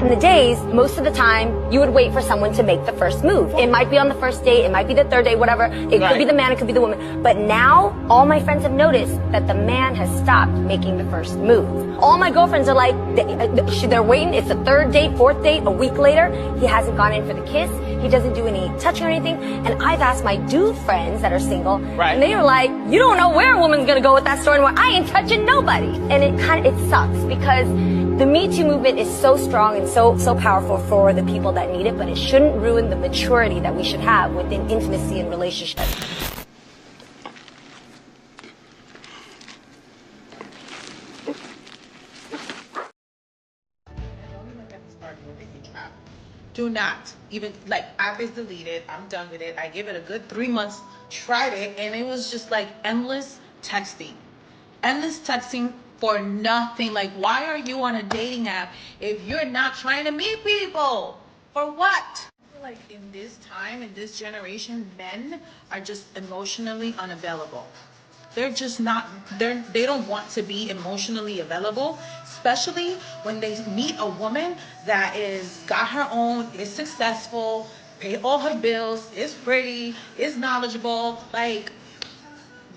in the days, most of the time, you would wait for someone to make the first move. It might be on the first date, it might be the third date, whatever. It could be the man, it could be the woman. But now, all my friends have noticed that the man has stopped making the first move. All my girlfriends are like, they're waiting. It's the third date, fourth date, a week later. He hasn't gone in for the kiss. He doesn't do any touching or anything. And I've asked my dude friends that are single, and they are like, you don't know where a woman's gonna go with that story anymore. I ain't touching nobody. And it sucks because the Me Too movement is so strong and so powerful for the people that need it, but it shouldn't ruin the maturity that we should have within intimacy and relationships. Do not even, like, app is deleted. I'm done with it. I give it a good 3 months, tried it, and it was just like endless texting. Endless texting for nothing. Like, why are you on a dating app if you're not trying to meet people? For what? I feel like in this time, in this generation, men are just emotionally unavailable. They're just not, they don't want to be emotionally available, especially when they meet a woman that is got her own, is successful, pay all her bills, is pretty, is knowledgeable. Like,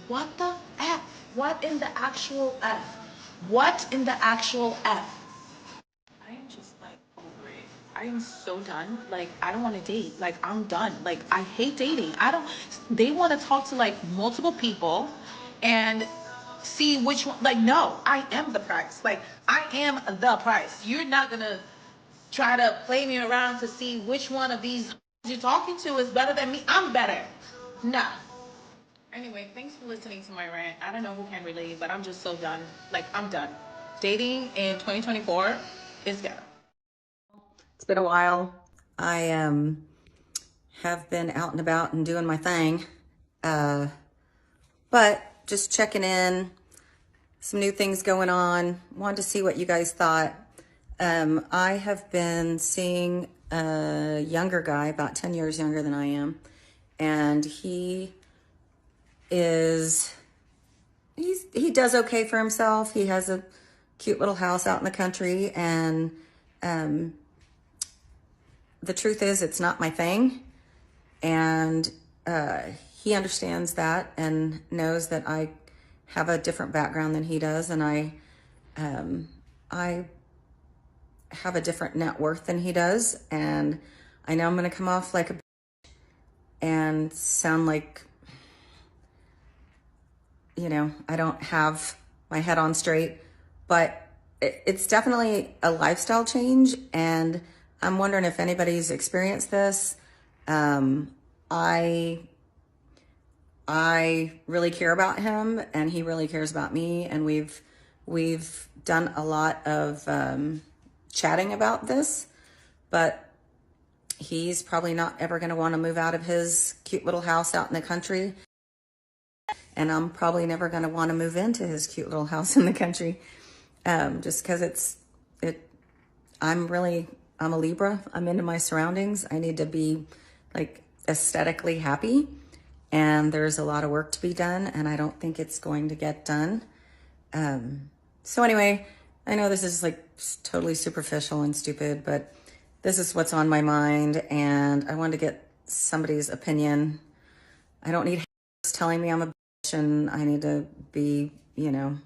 what the F? What in the actual F? What in the actual F? I am just like over it. I am so done. Like, I don't want to date. Like, I'm done. Like, I hate dating. They want to talk to like multiple people and see which one. Like, no, I am the price. Like, I am the price. You're not gonna try to play me around to see which one of these you're talking to is better than me. I'm better. Nah. Anyway, thanks for listening to my rant. I don't know who can relate, but I'm just so done. Like, I'm done. Dating in 2024 is ghetto. It's been a while. I have been out and about and doing my thing. But just checking in, some new things going on. Wanted to see what you guys thought. I have been seeing a younger guy, about 10 years younger than I am. And he does okay for himself. He has a cute little house out in the country, and the truth is it's not my thing, and he understands that and knows that I have a different background than he does, and I have a different net worth than he does, and I know I'm going to come off like a bitch and sound like, you know, I don't have my head on straight, but it's definitely a lifestyle change, and I'm wondering if anybody's experienced this. I really care about him, and he really cares about me, and we've done a lot of chatting about this, but he's probably not ever going to want to move out of his cute little house out in the country. And I'm probably never going to want to move into his cute little house in the country, just because I'm a Libra. I'm into my surroundings. I need to be like aesthetically happy, and there's a lot of work to be done, and I don't think it's going to get done. So anyway, I know this is like totally superficial and stupid, but this is what's on my mind, and I wanted to get somebody's opinion. I don't need haters telling me I'm a and I need to be, you know,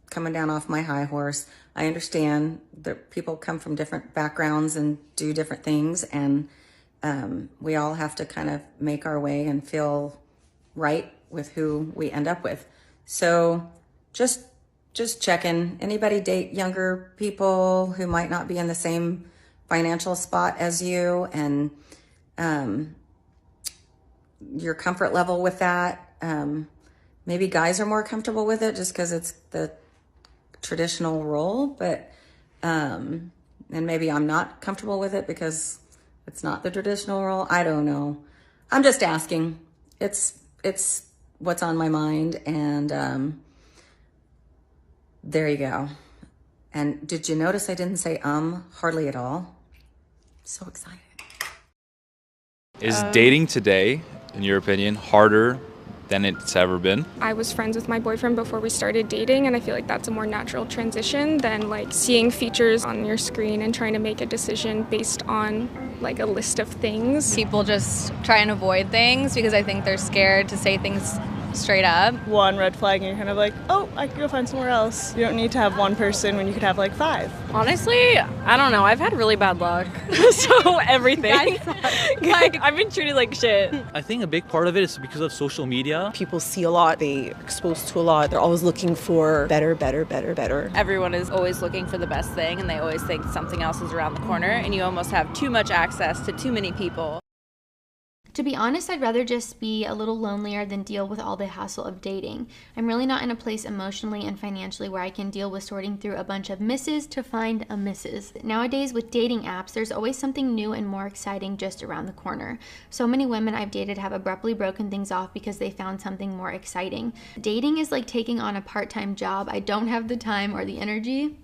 coming down off my high horse. I understand that people come from different backgrounds and do different things, and we all have to kind of make our way and feel right with who we end up with. So just checking. Anybody date younger people who might not be in the same financial spot as you, and your comfort level with that. Maybe guys are more comfortable with it just because it's the traditional role, but and maybe I'm not comfortable with it because it's not the traditional role. I don't know. I'm just asking. It's what's on my mind, and there you go. And did you notice I didn't say hardly at all? So excited. Is dating today, in your opinion, harder than it's ever been. I was friends with my boyfriend before we started dating, and I feel like that's a more natural transition than like seeing features on your screen and trying to make a decision based on like a list of things. People just try and avoid things because I think they're scared to say things straight up. One red flag and you're kind of like, oh, I could go find somewhere else. You don't need to have one person when you could have like 5. Honestly, I don't know. I've had really bad luck. So everything. Like, I've been treated like shit. I think a big part of it is because of social media. People see a lot, they're exposed to a lot. They're always looking for better. Everyone is always looking for the best thing, and they always think something else is around the corner, and you almost have too much access to too many people. To be honest, I'd rather just be a little lonelier than deal with all the hassle of dating. I'm really not in a place emotionally and financially where I can deal with sorting through a bunch of misses to find a Mrs. Nowadays, with dating apps, there's always something new and more exciting just around the corner. So many women I've dated have abruptly broken things off because they found something more exciting. Dating is like taking on a part-time job. I don't have the time or the energy.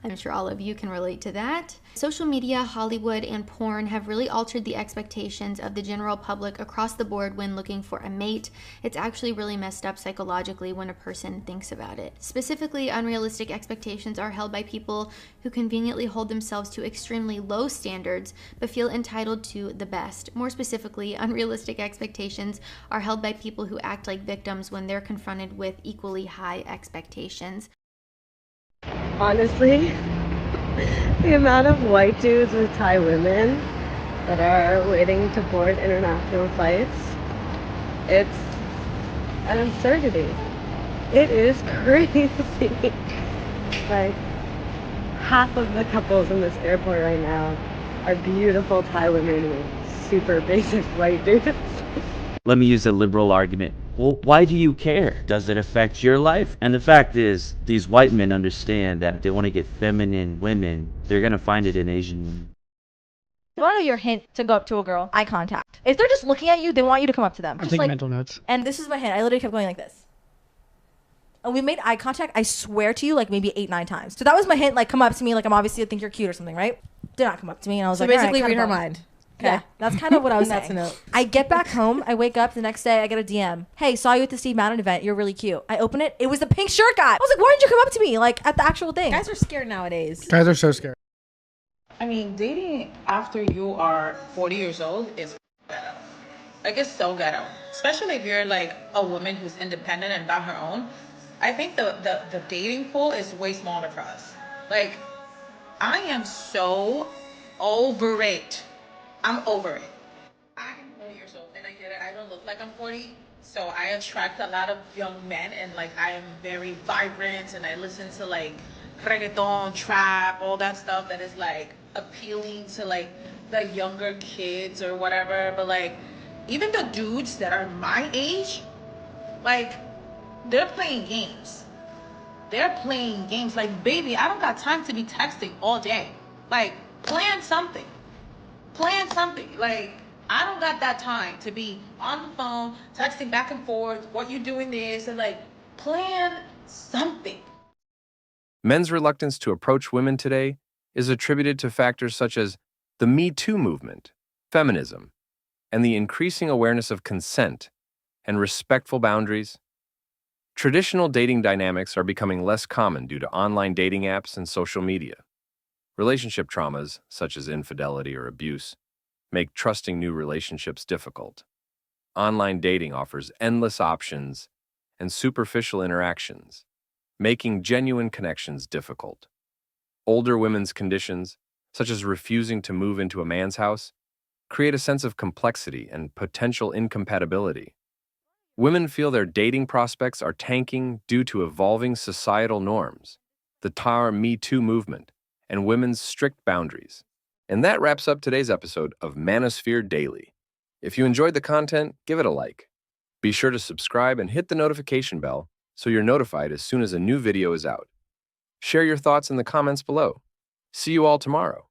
I'm sure all of you can relate to that. Social media, Hollywood, and porn have really altered the expectations of the general public across the board when looking for a mate. It's actually really messed up psychologically when a person thinks about it. Specifically, unrealistic expectations are held by people who conveniently hold themselves to extremely low standards but feel entitled to the best. More specifically, unrealistic expectations are held by people who act like victims when they're confronted with equally high expectations. Honestly, the amount of white dudes with Thai women that are waiting to board international flights, it's an absurdity. It is crazy. Like, half of the couples in this airport right now are beautiful Thai women with super basic white dudes. Let me use a liberal argument. Well, why do you care? Does it affect your life? And the fact is, these white men understand that if they want to get feminine women, they're going to find it in Asian women. You want to know your hint to go up to a girl? Eye contact. If they're just looking at you, they want you to come up to them. I'm just taking like, mental notes. And this is my hint. I literally kept going like this. And we made eye contact, I swear to you, like maybe 8-9 times. So that was my hint, like come up to me, like I'm obviously think you're cute or something, right? Did not come up to me, and I was like, basically all right, read her bummed. mind. Okay. Yeah, that's kind of what I was That's saying. a note. I get back home, I wake up the next day, I get a DM. Hey, saw you at the Steve Madden event. You're really cute. I open it. It was the pink shirt guy. I was like, why didn't you come up to me? Like at the actual thing. Guys are scared nowadays. Guys are so scared. I mean, dating after you are 40 years old is ghetto. Like, it's so ghetto. Especially if you're like a woman who's independent and got her own. I think the dating pool is way smaller for us. Like, I am so over it. I'm over it. I'm 40 years old and I get it. I don't look like I'm 40. So I attract a lot of young men and like I am very vibrant and I listen to like reggaeton, trap, all that stuff that is like appealing to like the younger kids or whatever. But like even the dudes that are my age, like they're playing games. They're playing games. Like, baby, I don't got time to be texting all day. Like, plan something. Plan something. Like, I don't got that time to be on the phone, texting back and forth, what you doing this, and like, plan something. Men's reluctance to approach women today is attributed to factors such as the MeToo movement, feminism, and the increasing awareness of consent and respectful boundaries. Traditional dating dynamics are becoming less common due to online dating apps and social media. Relationship traumas, such as infidelity or abuse, make trusting new relationships difficult. Online dating offers endless options and superficial interactions, making genuine connections difficult. Older women's conditions, such as refusing to move into a man's house, create a sense of complexity and potential incompatibility. Women feel their dating prospects are tanking due to evolving societal norms, the MeToo movement, and women's strict boundaries. And that wraps up today's episode of Manosphere Daily. If you enjoyed the content, give it a like. Be sure to subscribe and hit the notification bell so you're notified as soon as a new video is out. Share your thoughts in the comments below. See you all tomorrow.